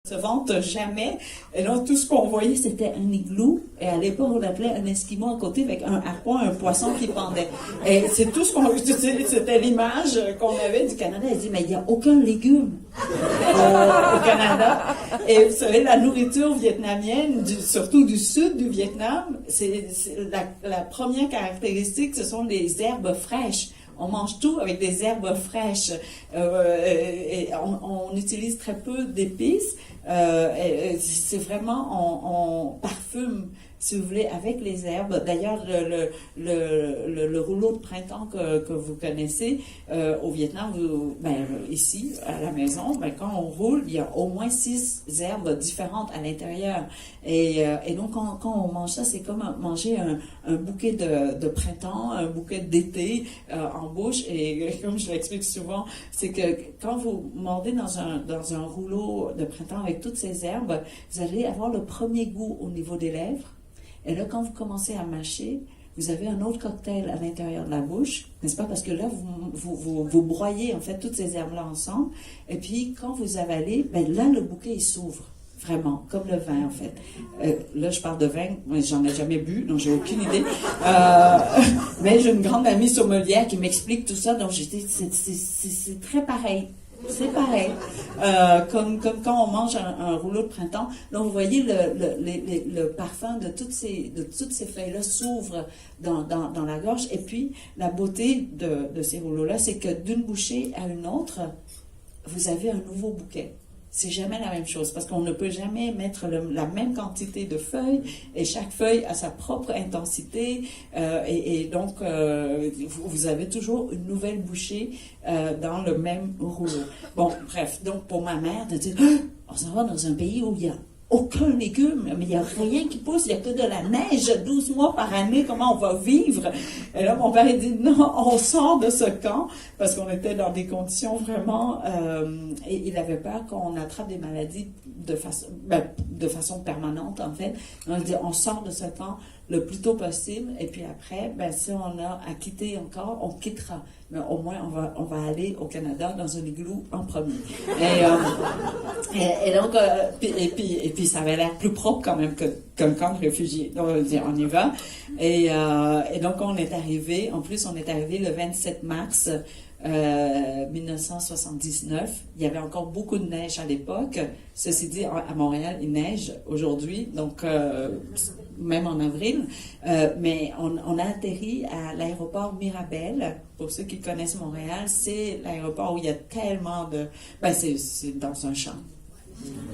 se vante jamais. Et là, tout ce qu'on voyait, c'était un igloo. Et à l'époque, on l'appelait un esquimau à côté avec un harpon, un poisson qui pendait. Et c'est tout ce qu'on... C'était l'image qu'on avait du Canada. Elle dit, mais il n'y a aucun légume au Canada. Et vous savez, la nourriture vietnamienne, surtout du sud du Vietnam, la première caractéristique, ce sont les herbes fraîches. On mange tout avec des herbes fraîches. Et on utilise très peu d'épices. C'est vraiment, on parfume, si vous voulez, avec les herbes. D'ailleurs, le rouleau de printemps que vous connaissez au Vietnam, ici, à la maison, quand on roule, il y a au moins 6 herbes différentes à l'intérieur. Et donc, quand on mange ça, c'est comme manger un bouquet de printemps, un bouquet d'été en bouche. Et comme je l'explique souvent, c'est que quand vous mordez dans un rouleau de printemps avec toutes ces herbes, vous allez avoir le premier goût au niveau des lèvres. Et là, quand vous commencez à mâcher, vous avez un autre cocktail à l'intérieur de la bouche, n'est-ce pas? Parce que là, vous broyez, en fait, toutes ces herbes-là ensemble. Et puis, quand vous avalez, là, le bouquet, il s'ouvre. Vraiment, comme le vin, en fait. Là, je parle de vin, mais j'en ai jamais bu, donc j'ai aucune idée. Mais j'ai une grande amie sommelière qui m'explique tout ça, donc j'ai dit, c'est très pareil. C'est pareil, comme quand on mange un rouleau de printemps. Donc, vous voyez, le parfum de toutes ces feuilles-là s'ouvre dans la gorge. Et puis, la beauté de ces rouleaux-là, c'est que d'une bouchée à une autre, vous avez un nouveau bouquet. C'est jamais la même chose, parce qu'on ne peut jamais mettre la même quantité de feuilles, et chaque feuille a sa propre intensité, et donc vous avez toujours une nouvelle bouchée dans le même rouleau. Bon, bref, donc pour ma mère, de dire, on s'en va dans un pays où il y a aucun légume, mais il n'y a rien qui pousse, il n'y a que de la neige 12 mois par année, comment on va vivre? Et là, mon père, il dit, non, on sort de ce camp, parce qu'on était dans des conditions vraiment, et il avait peur qu'on attrape des maladies de façon permanente, en fait. Donc, il dit, on sort de ce camp le plus tôt possible, et puis après, si on a à quitter encore, on quittera. Mais au moins, on va aller au Canada dans un igloo en premier. Et donc, et puis ça avait l'air plus propre quand même qu'un camp de réfugiés. Donc, on y va. Et donc, on est arrivé le 27 mars 1979. Il y avait encore beaucoup de neige à l'époque. Ceci dit, à Montréal, il neige aujourd'hui, donc même en avril. Mais on a atterri à l'aéroport Mirabel. Pour ceux qui connaissent Montréal, c'est l'aéroport où il y a tellement de... c'est dans un champ.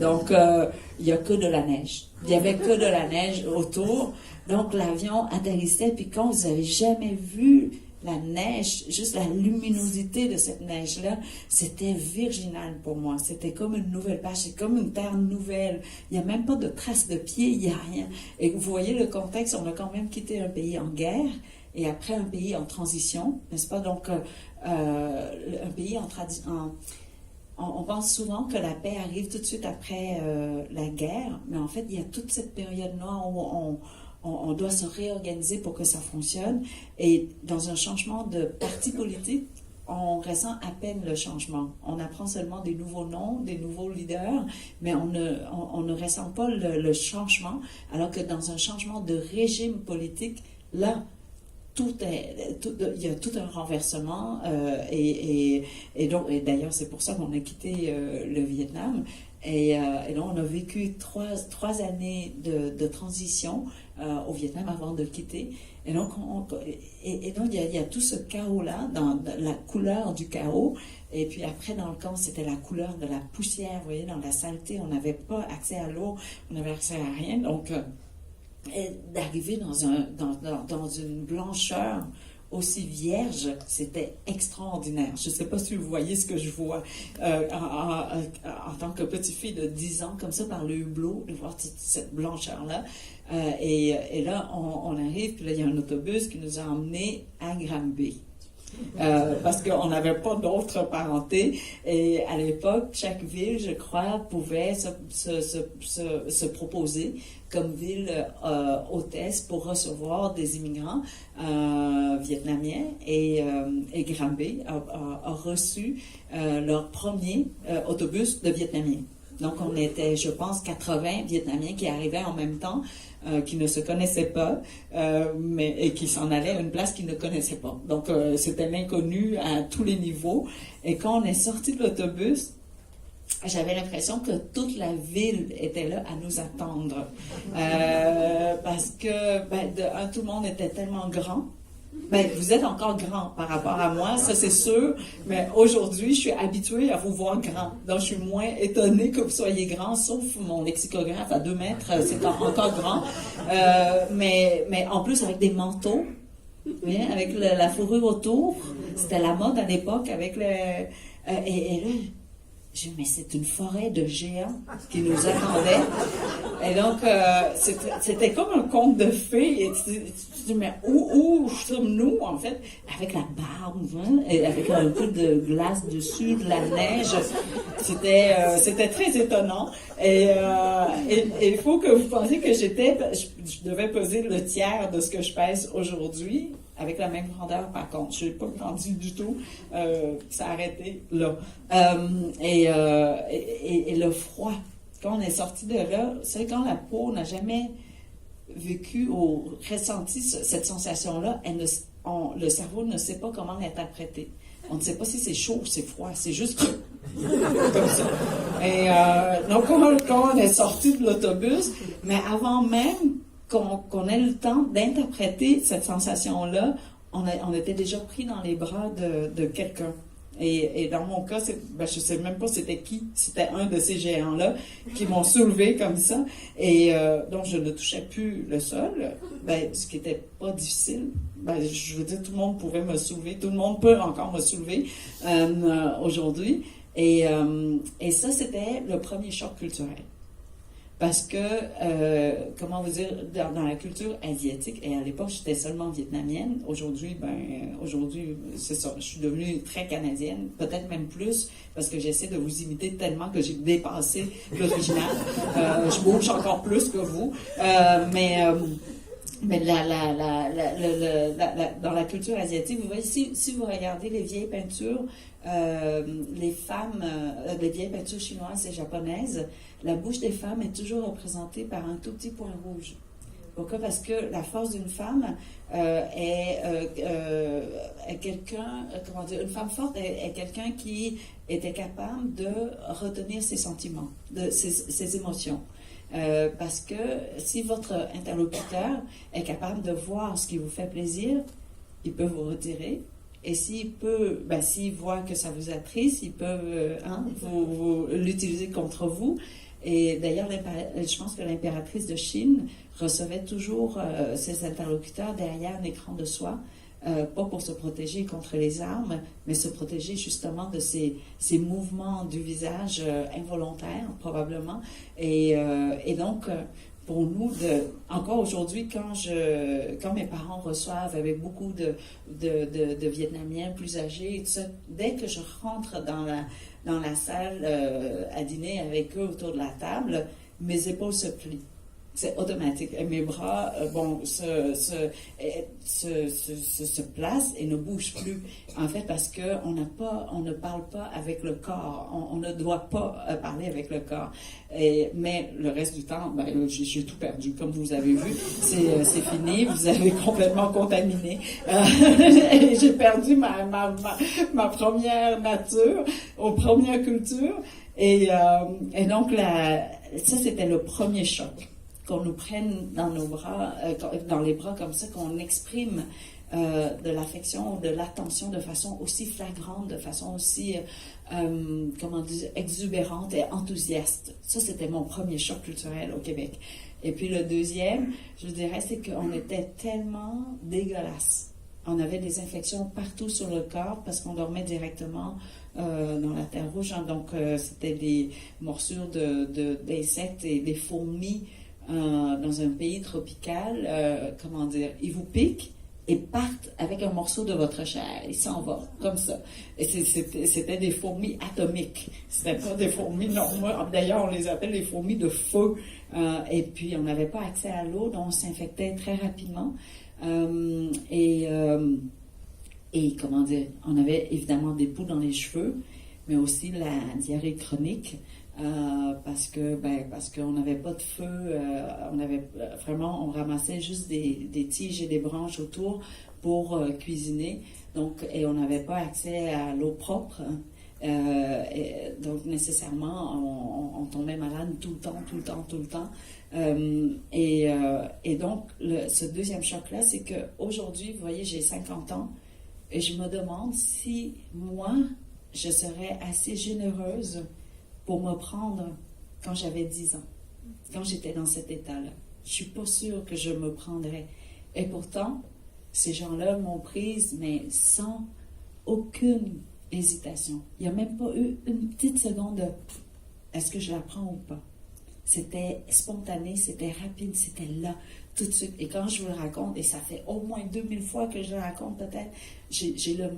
Donc, il n'y a que de la neige. Il n'y avait que de la neige autour. Donc, l'avion atterrissait, puis quand vous n'avez jamais vu la neige, juste la luminosité de cette neige-là, c'était virginal pour moi. C'était comme une nouvelle page, c'est comme une terre nouvelle. Il n'y a même pas de traces de pieds, il n'y a rien. Et vous voyez le contexte, on a quand même quitté un pays en guerre, et après un pays en transition, n'est-ce pas? Donc, un pays en transition... On pense souvent que la paix arrive tout de suite après la guerre, mais en fait, il y a toute cette période-là où on doit se réorganiser pour que ça fonctionne. Et dans un changement de parti politique, on ressent à peine le changement. On apprend seulement des nouveaux noms, des nouveaux leaders, mais on ne ressent pas le changement, alors que dans un changement de régime politique, là, il y a tout un renversement, et d'ailleurs, c'est pour ça qu'on a quitté le Vietnam. Et là, on a vécu trois années de transition au Vietnam avant de le quitter. Et donc, il y a tout ce chaos-là, dans la couleur du chaos. Et puis après, dans le camp, c'était la couleur de la poussière, vous voyez, dans la saleté. On n'avait pas accès à l'eau, on n'avait accès à rien. Donc, d'arriver dans une blancheur aussi vierge, c'était extraordinaire. Je ne sais pas si vous voyez ce que je vois en tant que petite fille de 10 ans, comme ça, par le hublot, de voir cette blancheur-là. Et là, on arrive, puis là, il y a un autobus qui nous a emmenés à Granby. Parce qu'on n'avait pas d'autre parenté, et à l'époque, chaque ville, je crois, pouvait se proposer comme ville hôtesse pour recevoir des immigrants vietnamiens, et Granby a reçu leur premier autobus de Vietnamiens. Donc, on était, je pense, 80 Vietnamiens qui arrivaient en même temps, qui ne se connaissaient pas, et qui s'en allaient à une place qu'ils ne connaissaient pas. Donc, c'était l'inconnu à tous les niveaux. Et quand on est sorti de l'autobus, j'avais l'impression que toute la ville était là à nous attendre. Parce que, tout le monde était tellement grand. Vous êtes encore grand par rapport à moi, ça c'est sûr, mais aujourd'hui, je suis habituée à vous voir grand. Donc, je suis moins étonnée que vous soyez grand, sauf mon lexicographe à 2 mètres, c'est encore grand. Mais en plus, avec des manteaux, avec la fourrure autour, c'était la mode à l'époque, avec et là, j'ai dit, mais c'est une forêt de géants qui nous attendait. Et donc, c'était comme un conte de fées. Et tu te dis, mais où sommes-nous, en fait? Avec la barbe, et avec un peu de glace dessus, de la neige. C'était très étonnant. Et il faut que vous pensiez que je devais peser le tiers de ce que je pèse aujourd'hui. Avec la même grandeur, par contre. Je n'ai pas grandi du tout. Ça a arrêté là. Et le froid. Quand on est sorti de là, c'est quand la peau n'a jamais vécu ou ressenti cette sensation-là, le cerveau ne sait pas comment l'interpréter. On ne sait pas si c'est chaud ou c'est froid. C'est juste comme ça. Et donc, quand on est sorti de l'autobus, mais avant même qu'on ait le temps d'interpréter cette sensation-là, on était déjà pris dans les bras de quelqu'un. Et dans mon cas, je ne sais même pas c'était qui, c'était un de ces géants-là qui m'ont soulevé comme ça. Et donc, je ne touchais plus le sol, ce qui n'était pas difficile. Je veux dire, tout le monde pouvait me soulever, tout le monde peut encore me soulever aujourd'hui. Et ça, c'était le premier choc culturel. Parce que, comment vous dire, dans la culture asiatique, et à l'époque, j'étais seulement vietnamienne. Aujourd'hui, c'est ça, je suis devenue très canadienne, peut-être même plus, parce que j'essaie de vous imiter tellement que j'ai dépassé l'original. Je bouge encore plus que vous. Mais dans la culture asiatique, vous voyez, si vous regardez les vieilles peintures, les femmes, les vieilles peintures chinoises et japonaises, la bouche des femmes est toujours représentée par un tout petit point rouge. Pourquoi? Parce que la force d'une femme est quelqu'un, une femme forte est quelqu'un qui était capable de retenir ses sentiments, ses émotions. Parce que si votre interlocuteur est capable de voir ce qui vous fait plaisir, il peut vous retirer. Et s'il voit que ça vous attriste, il peut vous l'utiliser contre vous. Et d'ailleurs, je pense que l'impératrice de Chine recevait toujours ses interlocuteurs derrière un écran de soie, pas pour se protéger contre les armes, mais se protéger justement de ces mouvements du visage involontaires, probablement. Et donc, pour nous, encore aujourd'hui, quand mes parents reçoivent avec beaucoup de Vietnamiens plus âgés, et tout ça, dès que je rentre dans la salle à dîner avec eux autour de la table, mes épaules se plient. C'est automatique. Et mes bras, se placent et ne bougent plus. En fait, parce que on ne parle pas avec le corps. On ne doit pas parler avec le corps. Mais le reste du temps, j'ai tout perdu. Comme vous avez vu, c'est fini. Vous avez complètement contaminé. J'ai perdu ma première nature, aux premières cultures. Et donc, ça, c'était le premier choc. Qu'on nous prenne dans nos bras, dans les bras comme ça, qu'on exprime de l'affection, de l'attention de façon aussi flagrante, de façon aussi, exubérante et enthousiaste. Ça, c'était mon premier choc culturel au Québec. Et puis le deuxième, je dirais, c'est qu'on était tellement dégueulasses. On avait des infections partout sur le corps parce qu'on dormait directement dans la terre rouge. Donc, c'était des morsures d'insectes et des fourmis dans un pays tropical, ils vous piquent et partent avec un morceau de votre chair. Ils s'en vont, comme ça. Et c'était des fourmis atomiques. C'était pas des fourmis normales. D'ailleurs, on les appelle les fourmis de feu. Et puis, on n'avait pas accès à l'eau, donc on s'infectait très rapidement. On avait évidemment des poux dans les cheveux, mais aussi la diarrhée chronique. parce qu'on n'avait pas de feu, on ramassait juste des tiges et des branches autour pour cuisiner, donc, et on n'avait pas accès à l'eau propre, donc nécessairement on tombait malade tout le temps. Et donc ce deuxième choc-là, c'est qu'aujourd'hui, vous voyez, j'ai 50 ans, et je me demande si moi, je serais assez généreuse pour me prendre quand j'avais 10 ans, quand j'étais dans cet état-là. Je ne suis pas sûre que je me prendrais. Et pourtant, ces gens-là m'ont prise, mais sans aucune hésitation. Il n'y a même pas eu une petite seconde de « est-ce que je la prends ou pas ?» C'était spontané, c'était rapide, c'était là, tout de suite. Et quand je vous le raconte, et ça fait au moins 2000 fois que je le raconte peut-être, j'ai la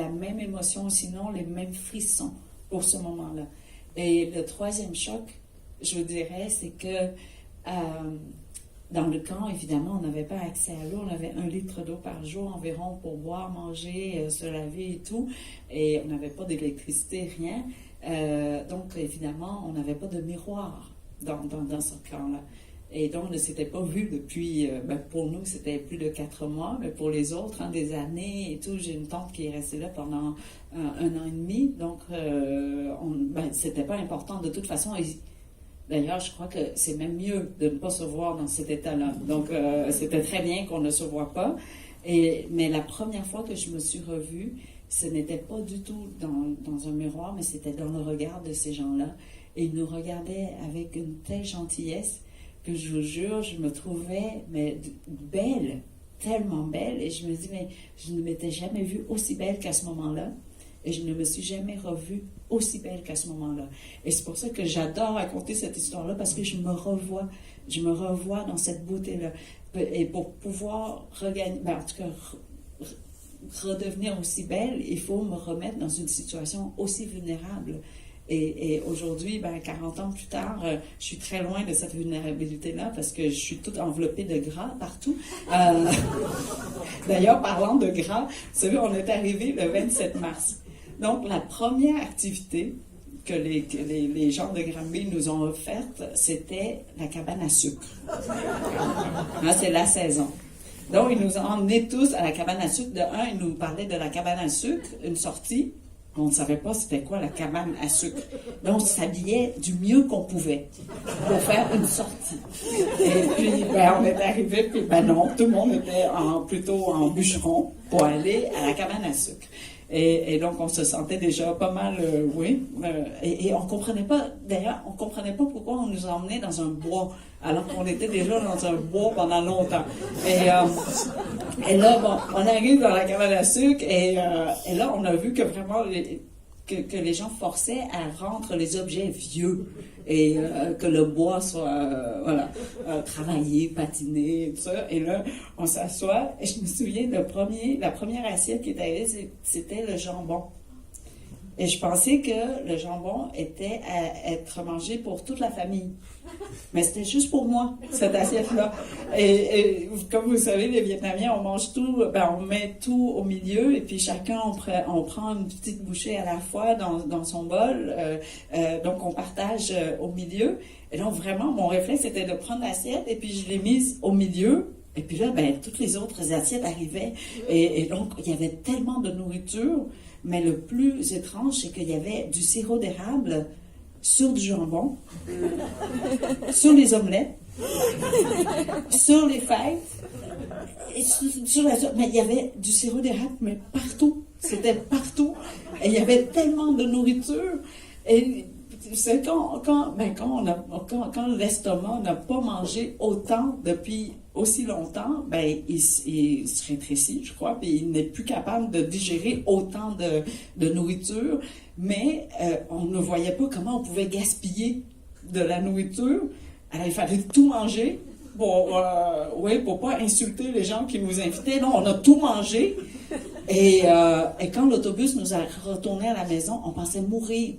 même émotion, sinon les mêmes frissons pour ce moment-là. Et le troisième choc, je vous dirais, c'est que dans le camp, évidemment, on n'avait pas accès à l'eau. On avait 1 litre d'eau par jour environ pour boire, manger, se laver et tout. Et on n'avait pas d'électricité, rien. Donc, évidemment, on n'avait pas de miroir dans ce camp-là. Et donc, on ne s'était pas vu depuis, pour nous, c'était plus de 4 mois, mais pour les autres, des années et tout. J'ai une tante qui est restée là pendant 1 an et demi. Donc, c'était pas important de toute façon. D'ailleurs, je crois que c'est même mieux de ne pas se voir dans cet état-là. Donc, c'était très bien qu'on ne se voit pas. Mais la première fois que je me suis revue, ce n'était pas du tout dans un miroir, mais c'était dans le regard de ces gens-là. Et ils nous regardaient avec une telle gentillesse que je vous jure, je me trouvais belle, tellement belle. Et je me dis, mais je ne m'étais jamais vue aussi belle qu'à ce moment-là. Et je ne me suis jamais revue aussi belle qu'à ce moment-là. Et c'est pour ça que j'adore raconter cette histoire-là, parce que je me revois dans cette beauté-là. Et pour pouvoir regagner, en tout cas, redevenir aussi belle, il faut me remettre dans une situation aussi vulnérable. Et aujourd'hui, 40 ans plus tard, je suis très loin de cette vulnérabilité-là parce que je suis toute enveloppée de gras partout. D'ailleurs, parlant de gras, vous savez, on est arrivé le 27 mars. Donc, la première activité que les gens de Granby nous ont offerte, c'était la cabane à sucre. C'est la saison. Donc, ils nous ont emmenés tous à la cabane à sucre. De un, ils nous parlaient de la cabane à sucre, une sortie. On ne savait pas c'était quoi la cabane à sucre. Donc, on s'habillait du mieux qu'on pouvait pour faire une sortie. Et puis, on est arrivé, puis non, tout le monde était plutôt en bûcheron pour aller à la cabane à sucre. Et donc, on se sentait déjà pas mal, et on comprenait pas, d'ailleurs, on comprenait pas pourquoi on nous emmenait dans un bois, alors qu'on était déjà dans un bois pendant longtemps. Et là, on arrive dans la cabane à sucre, et là, on a vu que vraiment, que les gens forçaient à rendre les objets vieux, et que le bois soit, travaillé, patiné, tout ça. Et là, on s'assoit, et je me souviens, la première assiette qui est arrivée, c'était le jambon. Et je pensais que le jambon était à être mangé pour toute la famille. Mais c'était juste pour moi, cette assiette-là. Et comme vous savez, les Vietnamiens, on mange tout, on met tout au milieu, et puis chacun, on prend une petite bouchée à la fois dans son bol. Donc, on partage au milieu. Et donc, vraiment, mon réflexe, c'était de prendre l'assiette, et puis je l'ai mise au milieu. Et puis là, toutes les autres assiettes arrivaient. Et donc, il y avait tellement de nourriture. Mais le plus étrange, c'est qu'il y avait du sirop d'érable sur du jambon, sur les omelettes, sur les fèves, mais il y avait du sirop d'érable, mais partout. C'était partout. Et il y avait tellement de nourriture. Et c'est quand l'estomac n'a pas mangé autant depuis aussi longtemps, il se rétrécit, je crois, puis il n'est plus capable de digérer autant de nourriture, mais on ne voyait pas comment on pouvait gaspiller de la nourriture. Alors, il fallait tout manger pour pas insulter les gens qui nous invitaient. Non, on a tout mangé. Et quand l'autobus nous a retournés à la maison, on pensait mourir.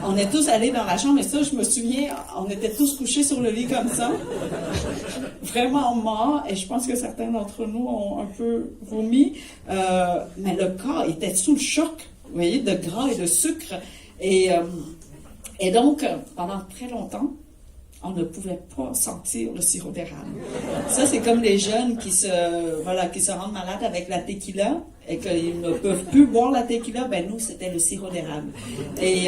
On est tous allés dans la chambre, et ça, je me souviens, on était tous couchés sur le lit comme ça, vraiment morts, et je pense que certains d'entre nous ont un peu vomi, mais le corps était sous le choc, vous voyez, de gras et de sucre, et Et donc, pendant très longtemps, on ne pouvait pas sentir le sirop d'érable. Ça, c'est comme les jeunes qui se rendent malades avec la tequila et qu'ils ne peuvent plus boire la tequila. Ben nous, c'était le sirop d'érable. Et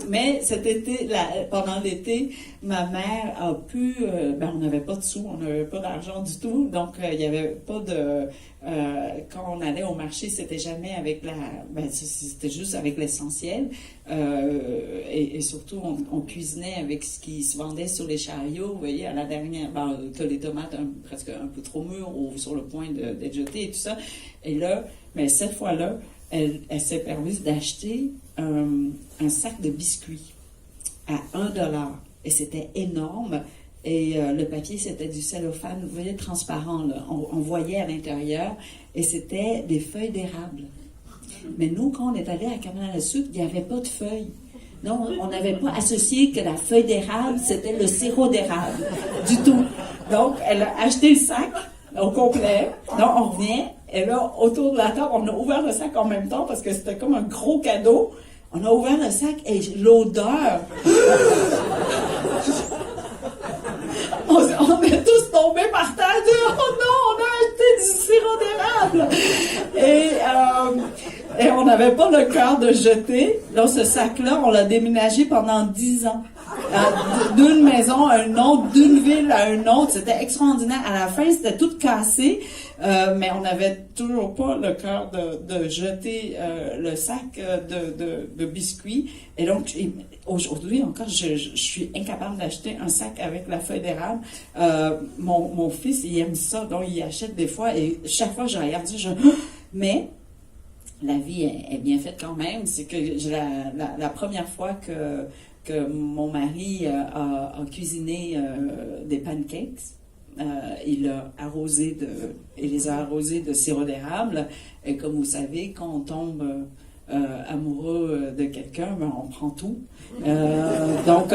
mais cet été, pendant l'été, ma mère a pu. On n'avait pas de sous, on n'avait pas d'argent du tout, donc il n'y avait pas de. Quand on allait au marché, c'était jamais avec c'était juste avec l'essentiel. Et surtout, on cuisinait avec ce qui se vendait sur les chariots. Vous voyez, à la dernière, que les tomates presque un peu trop mûres ou sur le point d'être jetées et tout ça. Et là, mais cette fois-là, elle s'est permise d'acheter un sac de biscuits à $1. Et c'était énorme. Et le papier, c'était du cellophane, vous voyez, transparent, là. On voyait à l'intérieur, et c'était des feuilles d'érable. Mais nous, quand on est allé à Cabane-à-la-Sucre, il n'y avait pas de feuilles. Non, on n'avait pas associé que la feuille d'érable, c'était le sirop d'érable, du tout. Donc, elle a acheté le sac au complet. Non, on revient, et là, autour de la table, on a ouvert le sac en même temps, parce que c'était comme un gros cadeau. On a ouvert le sac, et l'odeur... On est tous tombés par terre et dit « Oh non, on a acheté du sirop d'érable! » Et on n'avait pas le cœur de jeter. Là, ce sac-là, on l'a déménagé pendant 10 ans. D'une maison à une autre, d'une ville à une autre. C'était extraordinaire. À la fin, c'était tout cassé, mais on n'avait toujours pas le cœur de jeter le sac de biscuits. Et donc, aujourd'hui encore, je suis incapable d'acheter un sac avec la feuille d'érable. Mon fils, il aime ça, donc il achète des fois, et chaque fois je regarde ça, mais la vie est bien faite quand même. C'est que la première fois que mon mari a cuisiné des pancakes, il les a arrosés de sirop d'érable. Et comme vous savez, quand on tombe amoureux de quelqu'un, on prend tout. Donc,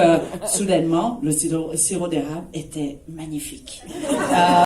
soudainement, le sirop d'érable était magnifique.